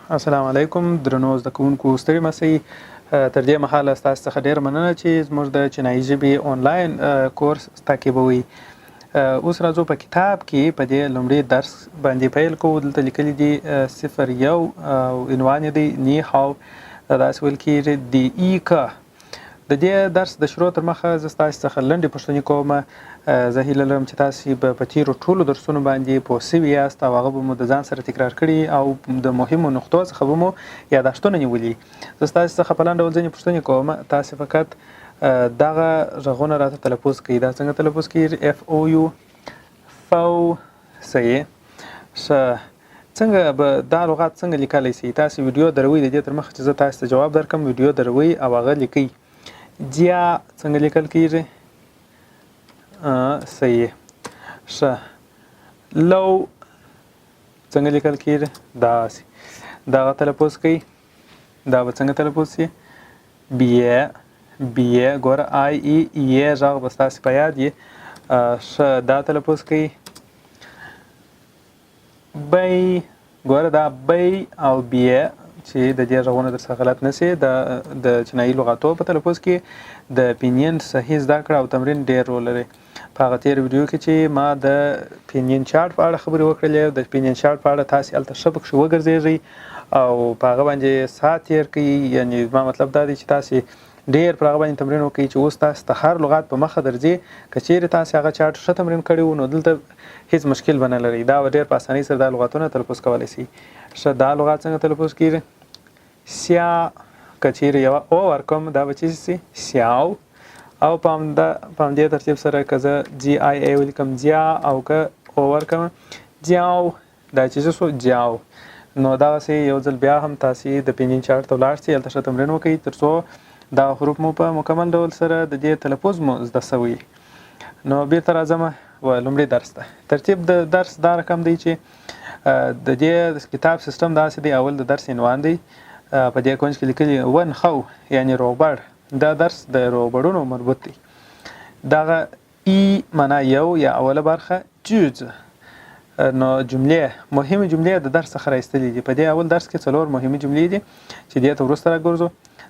السلام علیکم درنو زده کوونکو ستړي مسئ تر دې مهاله ستاسو څخه ډېره مننه چې زموږ د چینایي ژبې آنلاین کورس تعقیبوئ. اوس راځو په کتاب کې په دې لومړي درس باندې پیل کوو. دلته لیکلي دي 01 او عنوان یې دی نی هاو، داسې ویل کېږي دی ای که. د دې درس د شروع تر مخه زه ستاسو څخه لنډې پوښتنې کوم. زه هیله لرم چې تاسې به په تېرو ټولو درسونو باندې پوه سوي یاست او هغه به مو د ځان سره تکرار کړي او د مهمو نقطو څخه به مو یاداښتونه نیولي. زه ستاسو څخه په لنډ ډول ځینې پوښتنې کوم. تاسې فقط دغه غږونه راته تلفظ کړئ. دا څنګه تلفظ کېږي؟ FOU فو صحیح. څنګه به دا لغات څنګه لیکلی سئ؟ تاسې ویډیو دروئ. د دې تر مخه چې زه تاسو ته جواب درکړم ویډیو دروئ او هغه لیکئ. جیا څنګه لیکل کېږي؟ صحیح. ښه. لو څنګه لیکل کېږي؟ داسې. دغه تلفظ کوي. دا به څنګه تلفظ شي؟ بیه. ګوره آی ای یې غږ به ستاسې په یاد وي. ښه. دا تلفظ کوي. بی. ګوره دا بی او بیه چې د دې غږونه در څخه غلط نه سي. د چینایي لغاتو په تلفظ کې د پینین صحیح زده کړه او تمرین ډېر رول لري. په هغه تېره ویډیو کې چې ما د پینین چارټ په اړه خبرې وکړلې، د پینین چارټ په اړه تاسې هلته ښه پکښې وګرځېږئ او په هغه باندې ساعت تېر کړئ. یعنې زما مطلب دا دی چې تاسې ډېر پر هغه باندې تمرین وکړئ چې اوس تاسو ته هر لغات په مخه درځي. که چیرې تاسې هغه چارټ ښه تمرین کړی وو نو دلته هېڅ مشکل به نه لرئ. دا به ډېر په اسانۍ سره دا لغاتونه تلفظ کولی شئ. ښه. دا لغات څنګه تلفظ کېږي؟ سیا. که چیرې یوه او ورکړم دا به څه شي؟ سیاو. او په همدې ترتیب سره که زه جی آی ای ولیکم جیا، او که او ورکړم جیاو، دا چې څه شو؟ جیاو. نو دغسې یو ځل بیا هم تاسې د پینین چارټ ته ولاړ شئ، هلته ښه تمرین وکړئ تر څو دغه حروف مو په مکمل ډول سره د دې تلفظ مو زده سوی. نو بېرته راځم لومړي درس ته. ترتیب د درس دا رقم دی چې د دې کتاب سیستم داسې دی. اول د درس عنوان دی، په دې کونج کې لیکلي ون خو یعنې روغبړ. دا درس د روغبړونو مربوط دی. دغه ای معنا یو یا اوله برخه جوز. نو جملې، مهمې جملې د درس څخه راایستلې دي. په دې اول درس کې 4 مهمې جملې دي چې دې ته وروسته راګرځو.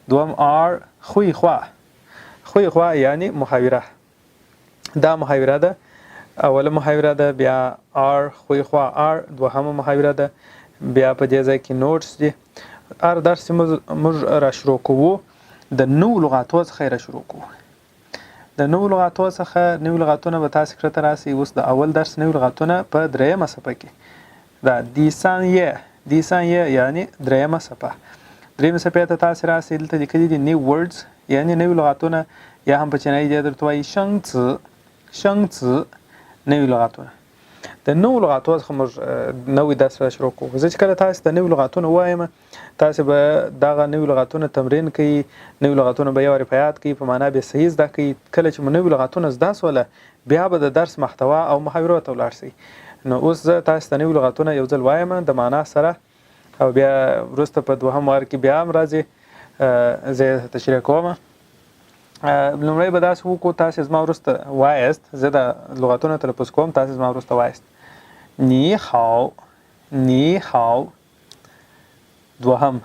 دوم آر خوی خوا. خوی خوا یعنې محاوره. دا محاوره ده. اوله محاوره ده، بیا آر خوی خوا آر دوهمه محاوره ده، بیا په دې ځای کې نوټس دي. هر درس موږ را شروع کوو د نوو لغاتو څخه را شروع کوو. د نوو لغاتو څخه نوي لغاتونه به تاسې کړه ته راسئ. اوس د اول درس نوي لغاتونه په درېیمه صفحه کې. دا دیسان یې یعنې درېیمه صفحه. درېیمې صفحې ته تاسې راسئ. دلته لیکلي دي نیو ورډز یعنې نوي لغاتونه، یا هم په چینایي دې درته وایي شنګ څه نوي لغاتونه. د نوو لغاتو څخه موږ نوی درس را شروع کوو. زه چې کله تاسې ته نوي لغاتونه ووایم تاسې به دغه نوي لغاتونه تمرین کوئ. نوي لغاتونه به یو وارې په یاد کړئ، په معنا به صحیح زده کړئ. کله چې مو نوي لغاتونه زده سوله بیا به د درس محتوا او محاورو ته ولاړ شئ. نو اوس زه تاسې ته نوي لغاتونه یو ځل وایم د معنا سره، او بیا وروسته په دوهم وار کې بیا هم راځي زه یې تشریح کوم. لومړی به داسې وکړو، تاسې زما وروسته وایست. زه د لغاتونه تلفظ کوم، تاسې زما وروسته وایست. نی هاو. دوهم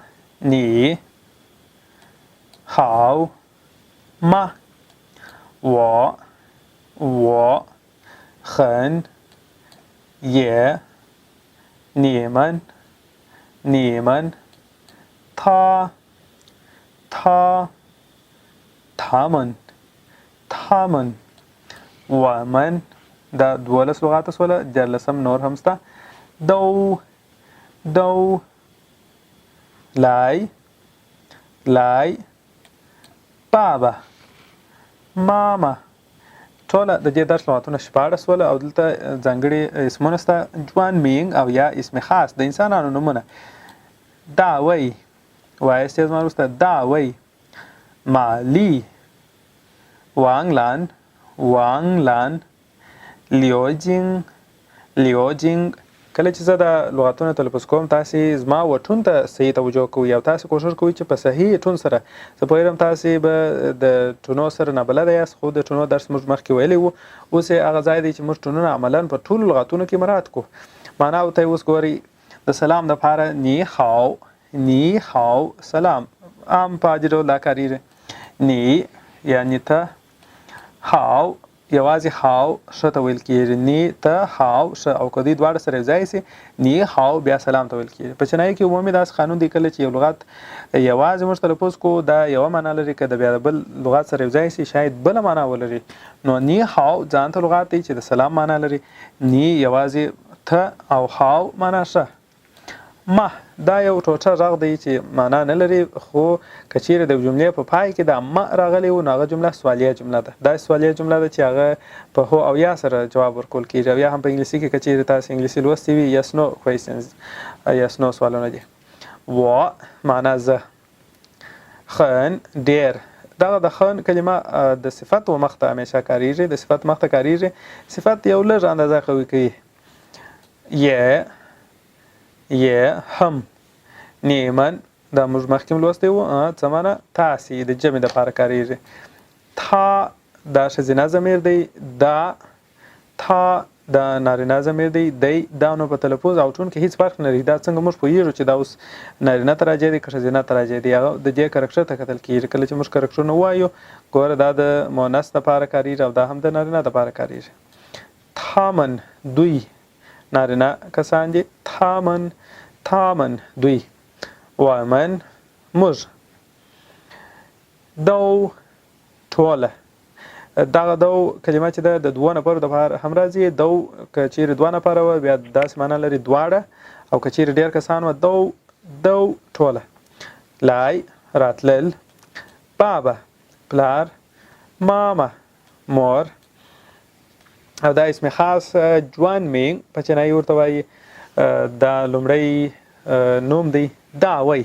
نی هاو ما و خن یه نیمن تا تامن ومن. دا 12 لغات سوله. 14 نور هم سته. دو لای بابا ماما. ټوله د دې درس لغاتونه 14 سوله او دلته ځانګړي اسمونه سته، جوان مینګ او یا اسم خاص د انسانانو نومونه. دا وی وایستې زما وروسته دا وی مالی وانګلان لیوجینګ. کله چې زه د لغاتونو تلفظ کوم تاسې زما وټون ته صحیح توجه کوئ او تاسې کوشش کوئ چې په صحیح ټون سره. زه پوهېږم تاسې به د ټونو سره نابلده یاست، خو د ټونو درس موږ مخکې ویلی وو. اوس یې هغه ځای دی چې موږ ټونونه عملا په ټولو لغاتونو کې مراعات کړو. معناو ته یې اوس ګورئ. د سلام دپاره نی هاو نی هاو سلام عام په عادي ډول دا کاریږي نی یعنی ته هاو یوازې هاو ښه ته ویل کېږي نی ته هاو ښه او که دوی دواړه سره یو ځای سي نی هاو بیا سلام ته ویل کېږي په چینایي کې عمومي داسې قانون دی کله چې یو لغت یوازې موږ تلفظ کوو دا یوه معنا لري که د بیا د بل لغت سره یو ځای سي شاید بله معنا ولري نو نی هاو ځان ته لغت دی چې د سلام معنا لري نی یوازې ته او هاو معنا ښه ما دا یو ټوټه غږ دی چې معنا نه لري خو که چیرې د جملې په پای کې د ما راغلی وو نو هغه جمله سوالیه جمله ده دا سوالیه جمله ده چې هغه په هو او یا سره جواب ورکول کېږي او یا هم په انګلیسي کې که چیرې تاسو انګلیسي لوستي وي yes no questions yes no سوالونه دي و معنا زه خن ډېر دغه د خن کلمه د صفت و مخ ته همیشه کاریږي د صفت مخ ته کاریږي صفت یو لږ اندازه قوي کوي یه هم نیمن دا موږ مخکې لوستی وو څه معنا تاسې د جمع دپاره کاریږي تا دا ښځینه ضمیر دی دا تا دا نارینه ضمیر دی دی دا نو په تلفظ او ټون کې هیڅ فرق نه لري دا څنګه موږ پوهیږو چې دا اوس نارینه ته راجع دی که ښځینه ته راجع دی هغه د دې کرکټر ته کتل کېږي کله چې موږ کرکټرونه ووایو ګوره دا د مؤنث دپاره کاریږي او دا هم د نارینه دپاره کاریږي تامن دوی نارینه کسان دي تامن دوی ومن موږ دو ټوله دغه دو کلمه چې ده د دوه نفرو دپاره هم راځي دو که چیرې دوه نفره وه بیا داسې معنا لري دواړه او که چیرې ډېر کسان وه دو ټوله لای راتلل بابا پلار ماما مور او دا اسم خاص جوان مینګ په چینایي ورته وایي دا لومړی نوم دی داوی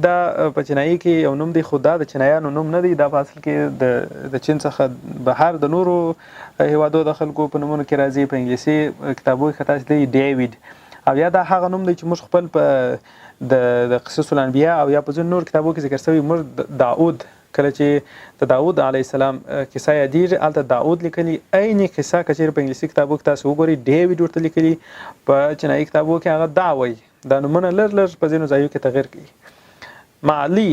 دا په چینایي کې یو نوم دی خو دا د چینایانو نوم نه دی دا په اصل کې د چین څخه بهر د نورو هیوادو د خلکو په نومونو کې راځي په انګلیسي کتابو کې تاسو دی ډیوید او یا دا هغه نوم دی چې موږ خپل په د قصص الانبیا او یا په ځینو نور کتابو کې ذکر شوی موږ داود کله چې د داود علیه السلام کیسه یادېږي هلته داود لیکلي عین قصه که چیرې په انګلیسي کتابو کې تاسو وګورئ ډیوید ورته لیکلي په چینایي کتابو کې هغه دا وایي دا نومونه لږ په ځینو ځایو کې تغیر کوي معلی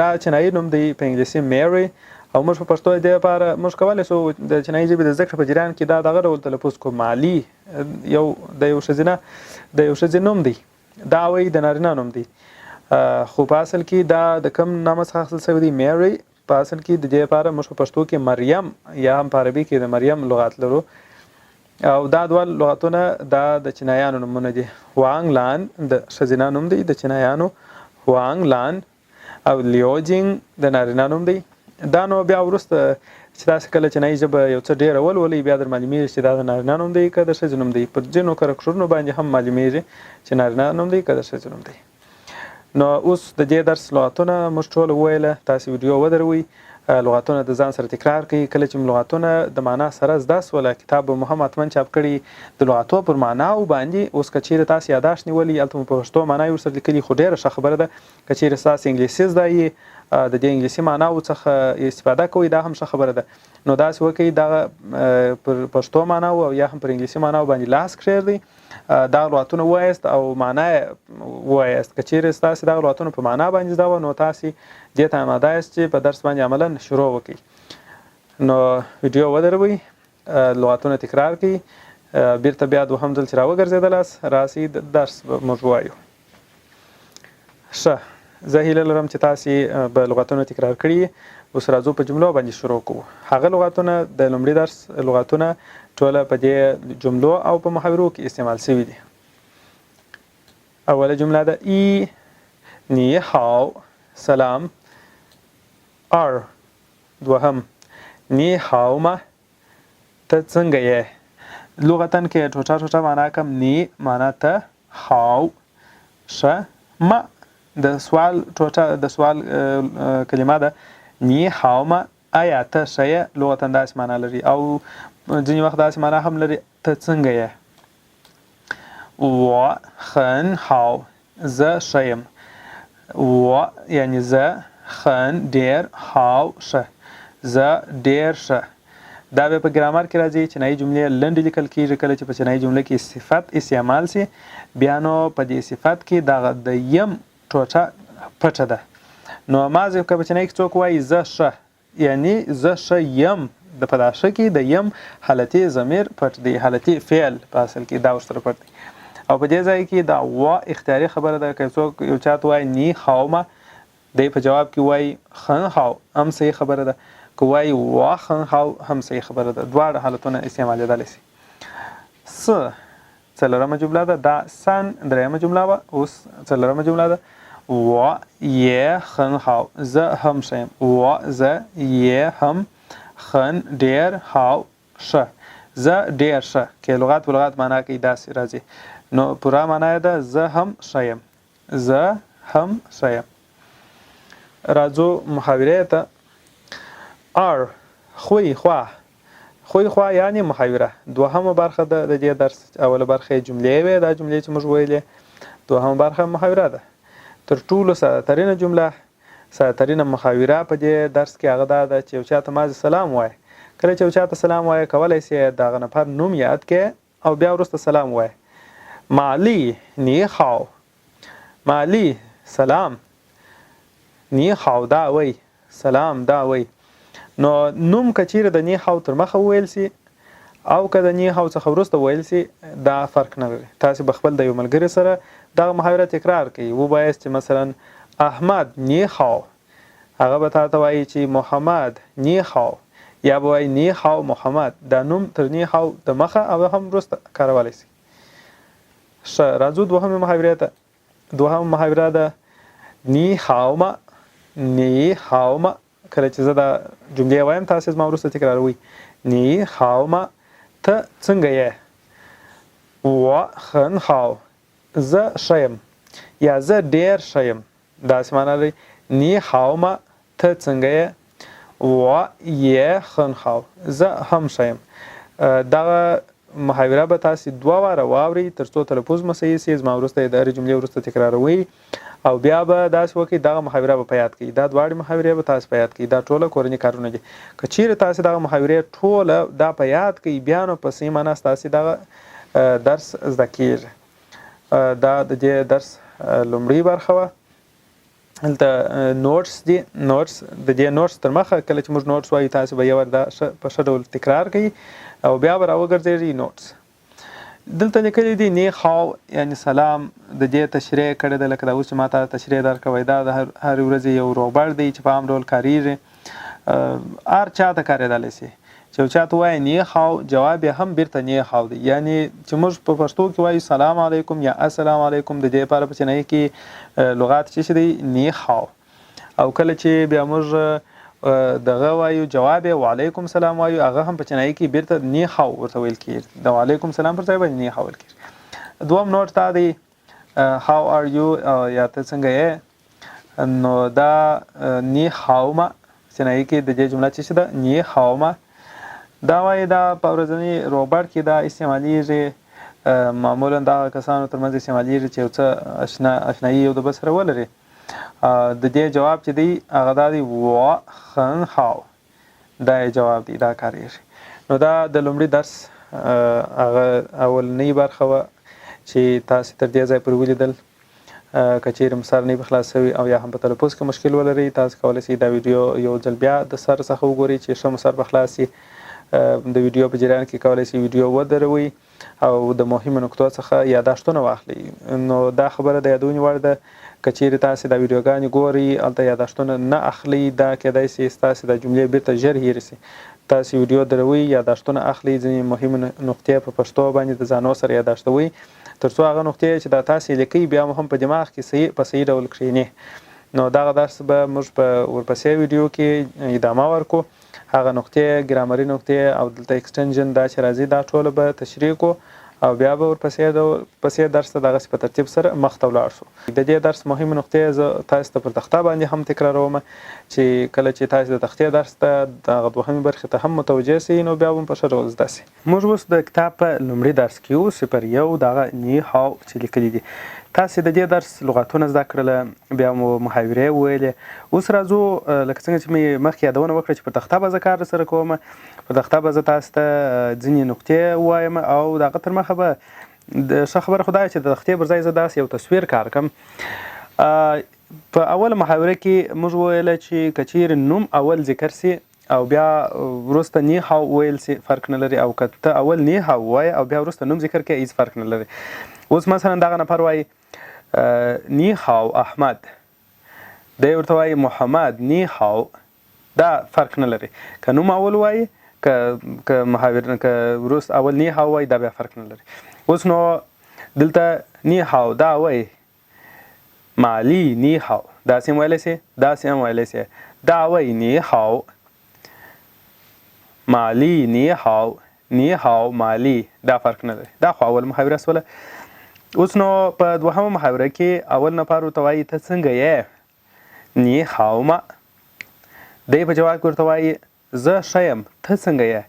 دا چینایي نوم دی په انګلیسي میری او موږ په پښتو دې لپاره موږ کولی سو د چینایي ژبې د زده کړې په جریان کې دا دغه ډول تلفظ کړو معلی د یو ښځې نوم دی دا وایي د نارینه نوم دی خو په اصل کې دا د کوم نامه څخه اخیستل شوی دی میری په اصل کې د دې لپاره موږ په پښتو کې مریم یا هم په عربي کې د مریم لغات لرو او دا دوه لغتونه دا د چینایانو نومونه دي وانګ لان د ښځینه نوم دی د چینایانو وانګ لان او لیوجینګ د نارینه نوم دی دا نو بیا وروسته چې تاسو کله چینایي ژبه یو څه ډېره ولولئ بیا در معلومیږي چې دا د نارینه نوم دی که د ښځې نوم دی پر ځینو کرکټرونو باندې هم معلومیږي چې نارینه نوم دی که د ښځې نوم دی نو اوس د دې درس لغتونه موږ ټول وویله تاسو ویډیو ودروئ لغتونه د ځان سره تکرار کړئ کله چې لغتونه د معنا سره زده سوله کتاب به مو هم حتما چاپ کړي د لغتو پر معناو باندې اوس که چیرې تاسو یاداشت نیولي هلته مو په پښتو معنا یې ورسره لیکلي خو ډېره ښه خبره ده که چیرې ستاسو انګلیسي زده یې د دې انګلیسي معناو څخه استفاده کوئ دا هم ښه خبره ده نو داسې وکړئ دغه پر پښتو معناو او یا هم پر انګلیسي معناو باندې لاس کښېږدئ دغه لغتونه ووایاست او معنا یې ووایاست که چیرې ستاسې دغه لغتونه په معنا باندې زده وه نو تاسې دې ته اماده یاست چې په درس باندې عملا شروع وکړئ نو ویډیو ودروئ لغتونه تکرار کړئ بیرته بیا دوهم ځل چې راوګرځېدلاست راسئ درس به موږ ووایو ښه زه هیله لرم چې تاسې به لغتونه تکرار کړي اوس راځو په جملو باندې شروع کوو هغه لغتونه د لومړي درس لغتونه ټوله په دې جملو او په محاورو کې استعمال شوي دي اوله جمله ده ای نی هاو سلام دوهم نی هاو ما ته څنګه یې لغتن کې ټوټه معنا کم نی معنا ته هاو ښه ما د سوال ټوټه د سوال کلمه ده نی هاو ما آیا ته ښه یې لغتن داسې معنا لري او ځینې وخت داسې معنا هم لري ته څنګه یې و خن هاو زه ښه یم و یعنی زه خن ډېر هاو ښه زه ډېر ښه دا بیا په ګرامر کې راځي چینایي جملې لنډې لیکل کېږي کله چې په چینایي جمله کې صفت استعمال سي بیا نو په دې صفت کې دغه د یم ټوټه پټه ده نو ماضي که په چینایي کې څوک وایي زه ښه یعنی زه ښه یم د په دا ښه کې د یم حالتي ضمیر پټ دی حالتي فعل په اصل کې دا ورسره پټ دی او په دې ځای کې دا وا اختیاري خبره ده که څوک یو چاته وایي نی هاومه دی په جواب کې وایي خن هاو هم صحیح خبره ده که وایي وا خن هاو هم صحیح خبره ده دواړه حالتونه استعمالېدلی سي څلورمه جمله ده دا سن درېیمه جمله وه اوس څلورمه جمله ده我也很好زه هم ښه یم زه也هم很ډېر好ښه زه ډېر ښه که لغات په لغات معنا کوي داسې راځي نو پوره معنا یې ده زه هم ښه یم زه هم ښه یم راځو محاورې ته خوی خوا یعنی محاوره دوهمه برخه ده د دې درس اوله برخه جملې وې دا جملې چې موږ ویلې دوهمه برخه محاوره ده تر ټولو ساده‌ترینه جمله ساده‌ترینه محاوره په دې درس کې هغه ده چې یو چاته ماضي سلام وایي کله چې یو چاته سلام وایي کولی سي دغه نفر نوم یاد کړې او بیا وروسته سلام وایي معلی نی هاو معلی سلام نی هاو دا وایي سلام دا وایي نو نوم که چیرې د نی هاو تر مخه وویل سي او که د نی هاو څخه وروسته ویل سي دا فرق نه لري تاسې به خپل د یو ملګري سره دغه محاوره تکرار کوي وبایاست چې مثلا احمد نی هاو هغه به تاته وایي چې محمد نی هاو یا به وایي نی هاو محمد دا نوم تر نی هاو د مخه او هم وروسته کارولی سي ښه راځو دوهمې محاورې ته دوهمه محاوره ده نی هاومه کله چې زه دا جملې وایم تاسې زما وروسته تکراروئ نی هاومه ته څنګه یې و خن هاو زه ښه یم یا زه ډېر ښه یم داسې معنا لري نی هاومه ته څنګه یې و یې خن هاو زه هم ښه یم دغه محاوره به تاسې دوه واره واورئ تر څو تلفظ مو صحیح سي زما وروسته یې د هرې جملې وروسته تکراروئ او بیا به داسې وکړئ دغه محاوره به په یاد کړئ دا دواړې محاورې به تاسې په یاد کړئ دا ټوله کورني کارونه دي که چیرې تاسې دغه محاورې ټوله دا په یاد کړئ بیا نو په صحیح معنا ستاسې دغه درس زده کېږي دا د دې درس لومړۍ برخه وه هلته نوټس دي نوټس د دې نوټس تر مخه کله چې موږ نوټس وایو تاسې به یو وار دا په ښه ډول تکرار کوئ او بیا به راوګرځېږئ نوټس دلته لیکلي دي نی هاو یعنی سلام د دې تشریح کړې ده لکه دا اوس چې ما ته تشریح درکوی دا د هرې ورځې یو روغبړ دی چې په عام ډول کارېږي هر چا ته کارېدلی سي چې یو چاته وایي نی هاو جواب یې هم بیرته نی هاو دی یعنی چې موږ په پښتو کې وایو سلام علیکم یا السلام علیکم د دې لپاره په چینایي کې لغات چې دی نی هاو او کله چې بیا موږ دغه وایو جواب یې وعلیکم سلام وایو هغه هم په چینایي کې بیرته نی هاو ورته ویل کېږي د وعلیکم سلام پر ځای باندې نی هاو ویل کېږي دوم نوټ دا دی هاو آر یو یا ته څنګه یې نو دا نی هاومه چینایي کې د دې جمله چې ده نی هاومه دا وایي دا په ورځني روغبړ کې دا استعمالیږي معمولا دغه کسانو ترمنځ استعمالیږي چې یو څه اشنایي یو د بل سره ولري د دې جواب چې دی هغه دا دی و خن هاو دا جواب دی دا کاریږي نو دا د لومړي درس هغه اولنۍ برخه وه چې تاسې تر دې ځای پورې ولیدل که چیرې مو سر نه وي خلاص شوي او یا هم په تلفظ کې مشکل ولرئ تاسې کولی شئ دا ویډیو یو ځل بیا د سر څخه وګورئ چې ښه مو سر به خلاص شي د ویډیو په جریان کې کولی شئ ویډیو ودروئ او د مهمو نقطو څخه یاداښتونه واخلئ نو دا خبره د یادونې وړ ده که چیرې تاسې دا ویډیوګانې ګورئ هلته یاداښتونه نه اخلئ دا کیدای شي ستاسې دا جملې بیرته ژر هیرې شي تاسې ویډیو دروئ یاداښتونه اخلئ ځینې مهمې نقطې په پښتو باندې د ځانو سره یاداښتوئ تر څو هغه نقطې چې دا تاسې لیکئ بیا مو هم په دماغ کې په صحیح ډول کښېني نو دغه درس به موږ په ورپسې ویډیو کې ادامه ورکړو هغه نقطې ګرامري نقطې او دلته اکسټنژن دا چې راځي دا ټوله به تشریح کړو او بیا به ورپسې درس ته دغسې په ترتیب سره مخ ته ولاړ شو د دې درس مهمې نقطې زه تاسو ته پر تخته باندې هم تکراروم چې کله چې تاسو د تختې درس ته دغه دوهمې برخې ته هم متوجه سئ نو بیا به په ښه ډول زده سئ موږ اوس د کتاب په لومړي درس کې یو صفر یو دغه نی هاو چې لیکلي دي تاسې د دې درس لغاتونه زده کړله، بیا مو محاورې وویلې. اوس راځو لکه څنګه چې مې مخکې یادونه وکړه چې په تخته به زه کار سره کوم. په تخته به زه تاسو ته ځینې نقطې ووایم او د هغه تر مخه به د ښه خبره خو دا چې د تختې پر ځای زه داسې یو تصویر کار کړم. په اوله محاوره کې موږ وویله چې که چیرې نوم اول ذکر سي او بیا وروسته نی هاو ویل سي فرق نه لري، او که ته اول نی هاو وایې او بیا وروسته نوم ذکر کړې هېڅ فرق نه لري. اوس مثلا دغه نفر وایي نی هاو احمد، دی ورته وایي محمد نی هاو، دا فرق نه لري. که نوم اول وایي که محاور که وروسته اول نی هاو وایي دا بیا فرق نه لري. اوس نو دلته نی هاو دا وایي مالی نی هاو، داسې هم ویلی سي داسې هم ویلی سي. دا وایي نی هاو مالی نی هاو، نی هاو مالی، دا فرق نه لري. دا خو اول محاوره سوله. اوس نو په دوهمه محاوره کې اول نفر ورته وایي ته څنګه یې، نی هاو ما. دی په جواب کې ورته وایي زه ښه یم، ته څنګه یې،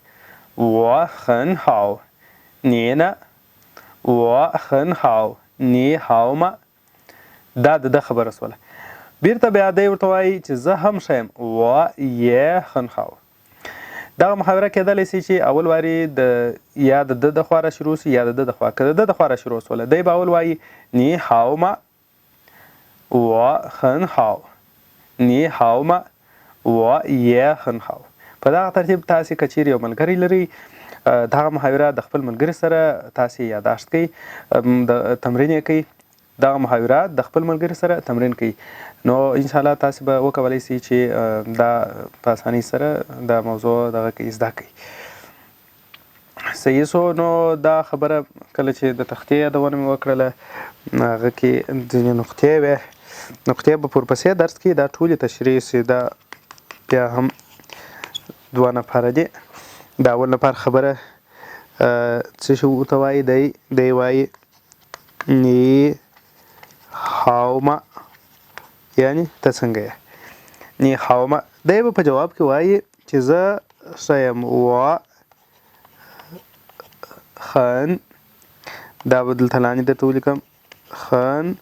و很好你呢، و很好你好吗. دا د ده خبره سوله. بیرته بیا دی ورته وایي چې زه هم ښه یم، و یې很好. دغه محاوره کېدلی سي چې اول واري یا د ده د خوا را شروع سي یا د ده د خوا. که د ده د خوا را شروع سوله دی به اول وایي نی هاو ما، و很好نی هاو ما و یې很好. په دغه ترتیب تاسې که چیرې یو ملګری لرئ دغه محاوره د خپل ملګري سره تاسې یاداشت کوئ، د تمرین یې کوئ. دغه محاوره د خپل ملګري سره تمرین کوئ، نو انشاءالله تاسې به وکولی سئ چې دا په اسانۍ سره دا موضوع دغه کوي زده کوئ. صحیح سو. نو دا خبره کله چې د تختې یادونه مې وکړله هغه کې ځینې نقطې وې، نقطې به ورپسې درس کې دا ټولې تشریح سي. دا بیا هم دوه نفره دي. د اول نفر خبره څه شي ورته وایي، دی وایي نی هاو ما، یعنی ته څنګه یې، نی هاو ما. دی به په جواب کې وایي چې زه ښه یم، و很، دا به دلته لاندې درته ولیکم很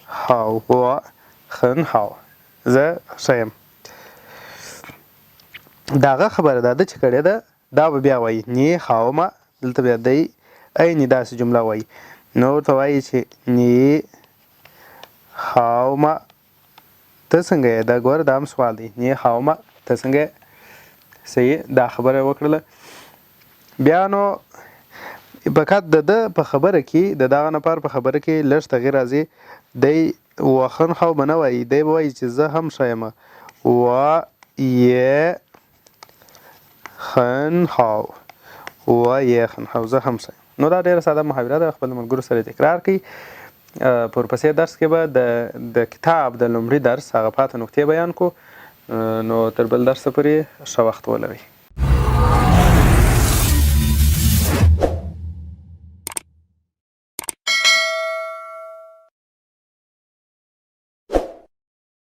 好، و很好، زه ښه یم. د هغه خبره دا ده چې کړې ده دا به بیا وایي نی هاو ما. دلته بیا دی عین داسې جمله وایي، نو ورته وایي چې نی هاو ما ته څنګه یې. دا ګوره دا هم سوال دی، نی هاو ما ته څنګه یې. صحیح. دا خبره وکړله. بیا نو فقط د ده په خبره کې د دغه نفر په خبره کې لږ تغییر راځي. دی و很好به نه وایي، دی به وایي چې زه هم ښه یم، و یې很好، و یې很好، زه هم ښه یم. نو دا ډېره ساده محاوره ده، خپل ملګرو سره تکرار کړئ. په ورپسې درس کې به د کتاب د لومړي درس هغه پاته نقطې بیان کړو. نو تر بل درسه پورې ښه وخت ولرئ.